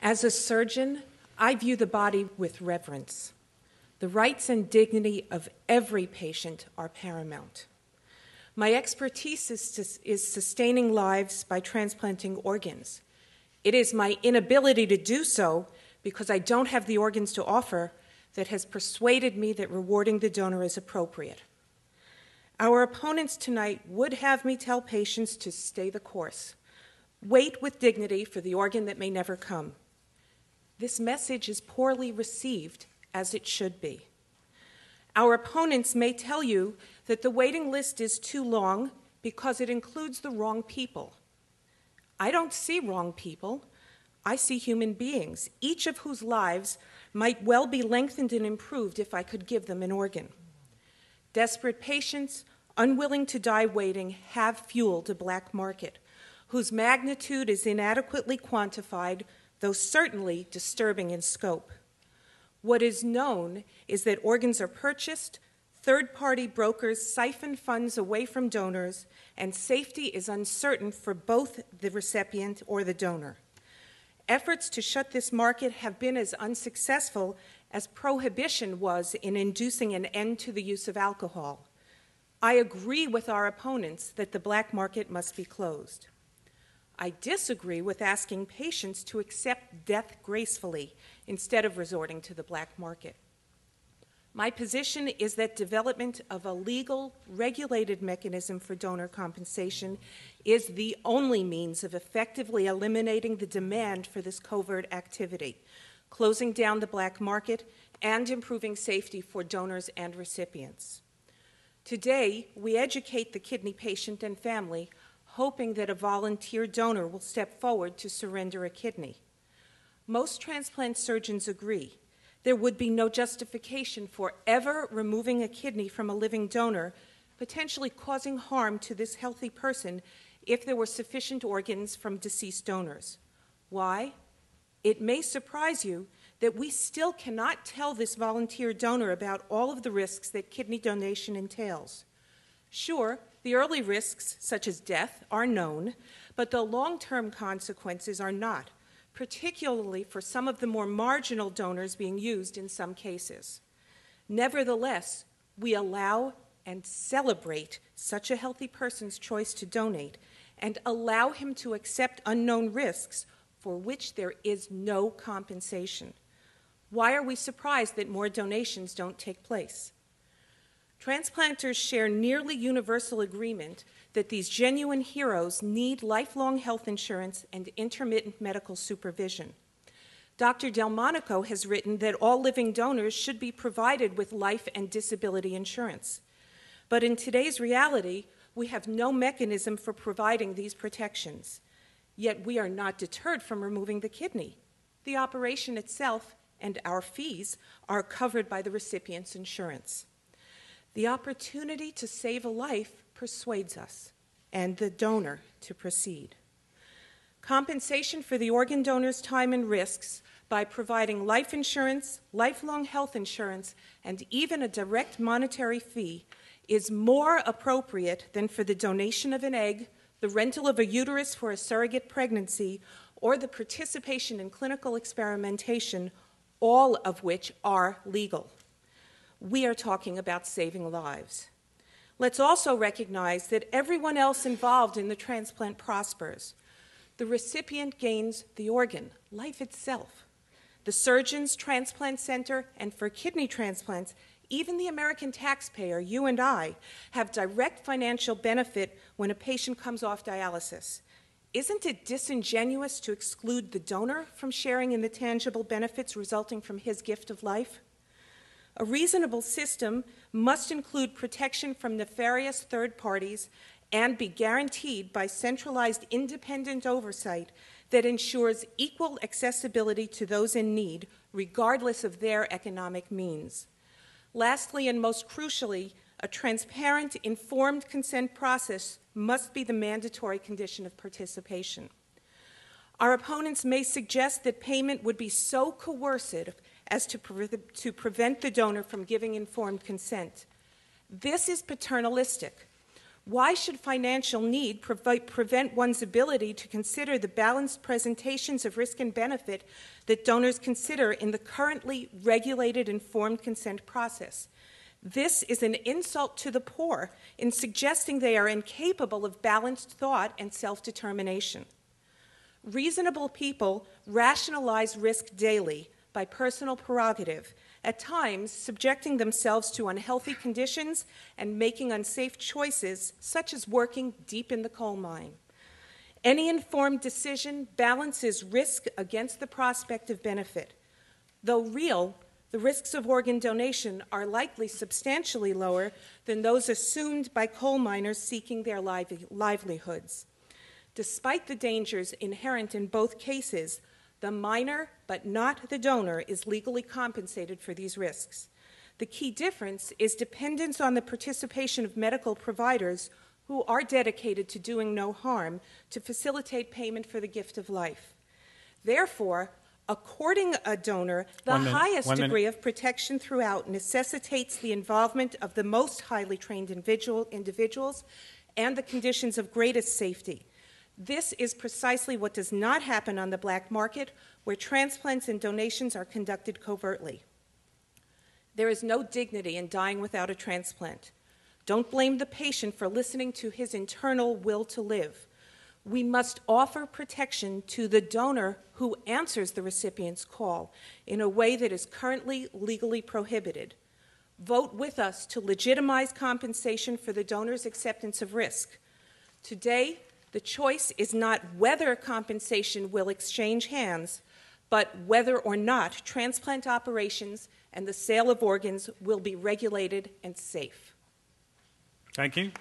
As a surgeon, I view the body with reverence. The rights and dignity of every patient are paramount. My expertise is sustaining lives by transplanting organs. It is my inability to do so because I don't have the organs to offer that has persuaded me that rewarding the donor is appropriate. Our opponents tonight would have me tell patients to stay the course, wait with dignity for the organ that may never come. This message is poorly received, as it should be. Our opponents may tell you that the waiting list is too long because it includes the wrong people. I don't see wrong people. I see human beings, each of whose lives might well be lengthened and improved if I could give them an organ. Desperate patients, unwilling to die waiting, have fueled a black market, whose magnitude is inadequately quantified, though certainly disturbing in scope. What is known is that organs are purchased, third-party brokers siphon funds away from donors, and safety is uncertain for both the recipient or the donor. Efforts to shut this market have been as unsuccessful as prohibition was in inducing an end to the use of alcohol. I agree with our opponents that the black market must be closed. I disagree with asking patients to accept death gracefully instead of resorting to the black market. My position is that development of a legal, regulated mechanism for donor compensation is the only means of effectively eliminating the demand for this covert activity, closing down the black market, and improving safety for donors and recipients. Today, we educate the kidney patient and family, hoping that a volunteer donor will step forward to surrender a kidney. Most transplant surgeons agree. There would be no justification for ever removing a kidney from a living donor, potentially causing harm to this healthy person if there were sufficient organs from deceased donors. Why? It may surprise you that we still cannot tell this volunteer donor about all of the risks that kidney donation entails. Sure, the early risks, such as death, are known, but the long-term consequences are not, particularly for some of the more marginal donors being used in some cases. Nevertheless, we allow and celebrate such a healthy person's choice to donate and allow him to accept unknown risks for which there is no compensation. Why are we surprised that more donations don't take place? Transplanters share nearly universal agreement that these genuine heroes need lifelong health insurance and intermittent medical supervision. Dr. Delmonico has written that all living donors should be provided with life and disability insurance. But in today's reality, we have no mechanism for providing these protections. Yet we are not deterred from removing the kidney. The operation itself and our fees are covered by the recipient's insurance. The opportunity to save a life persuades us and the donor to proceed. Compensation for the organ donor's time and risks by providing life insurance, lifelong health insurance, and even a direct monetary fee is more appropriate than for the donation of an egg, the rental of a uterus for a surrogate pregnancy, or the participation in clinical experimentation, all of which are legal. We are talking about saving lives. Let's also recognize that everyone else involved in the transplant prospers. The recipient gains the organ, life itself. The surgeon's transplant center, and for kidney transplants, even the American taxpayer, you and I, have direct financial benefit when a patient comes off dialysis. Isn't it disingenuous to exclude the donor from sharing in the tangible benefits resulting from his gift of life? A reasonable system must include protection from nefarious third parties and be guaranteed by centralized independent oversight that ensures equal accessibility to those in need, regardless of their economic means. Lastly, and most crucially, a transparent, informed consent process must be the mandatory condition of participation. Our opponents may suggest that payment would be so coercive as to prevent the donor from giving informed consent. This is paternalistic. Why should financial need prevent one's ability to consider the balanced presentations of risk and benefit that donors consider in the currently regulated informed consent process? This is an insult to the poor in suggesting they are incapable of balanced thought and self-determination. Reasonable people rationalize risk daily by personal prerogative, at times subjecting themselves to unhealthy conditions and making unsafe choices, such as working deep in the coal mine. Any informed decision balances risk against the prospect of benefit. Though real, the risks of organ donation are likely substantially lower than those assumed by coal miners seeking their livelihoods. Despite the dangers inherent in both cases, the miner, but not the donor, is legally compensated for these risks. The key difference is dependence on the participation of medical providers who are dedicated to doing no harm to facilitate payment for the gift of life. Therefore, according a donor, the highest degree of protection throughout necessitates the involvement of the most highly trained individuals and the conditions of greatest safety. This is precisely what does not happen on the black market, where transplants and donations are conducted covertly. There is no dignity in dying without a transplant. Don't blame the patient for listening to his internal will to live. We must offer protection to the donor who answers the recipient's call in a way that is currently legally prohibited. Vote with us to legitimize compensation for the donor's acceptance of risk. Today, the choice is not whether compensation will exchange hands, but whether or not transplant operations and the sale of organs will be regulated and safe. Thank you.